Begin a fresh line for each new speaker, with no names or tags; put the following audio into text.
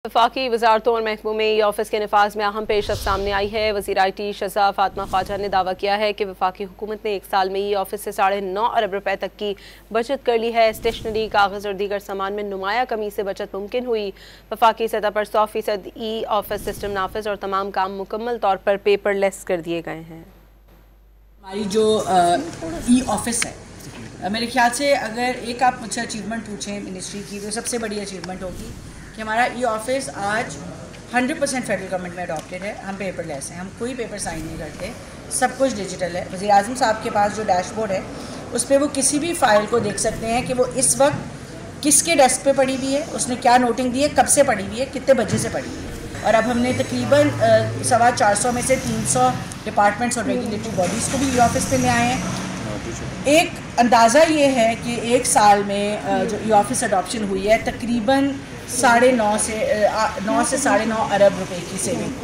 वफाकी वज़ारतों और महकमों में ई ऑफिस के नफाज में अहम पेशरफ्त सामने आई है। वज़ीर IT शज़ा फातिमा ख्वाजा ने दावा किया है कि वफाकी हुकूमत ने एक साल में ई ऑफिस से 9.5 अरब रुपए तक की बचत कर ली है। स्टेशनरी, कागज़ और दीगर सामान में नुमाया कमी से बचत मुमकिन हुई। वफाकी सतह पर 100% ई ऑफिस सिस्टम नाफिज और तमाम काम मुकम्मल तौर पर पेपरलेस कर दिए गए हैं।
हमारी जो ई ऑफिस है, मेरे ख्याल से अगर एक आप मुझसे अचीवमेंट पूछें मिनिस्ट्री की तो सबसे बड़ी अचीवमेंट होगी कि हमारा ई ऑफिस आज 100% फेडरल गवर्नमेंट में अडॉप्टेड है। हम पेपरलेस हैं, हम कोई पेपर साइन नहीं करते, सब कुछ डिजिटल है। वज़ीर आज़म साहब के पास जो डैशबोर्ड है उस पर वो किसी भी फ़ाइल को देख सकते हैं कि वो इस वक्त किसके डेस्क पे पड़ी हुई है, उसने क्या नोटिंग दी है, कब से पड़ी हुई है, कितने बजे से पड़ी हुई है। और अब हमने तकरीबन 450 में से 300 डिपार्टमेंट्स और रेगुलेटरी बॉडीज़ को भी ई ऑफिस पे ले आए हैं। एक अंदाज़ा ये है कि एक साल में जो ई ऑफिस अडॉप्शन हुई है तकरीबन 9.5 से 9.5 अरब रुपए की सेविंग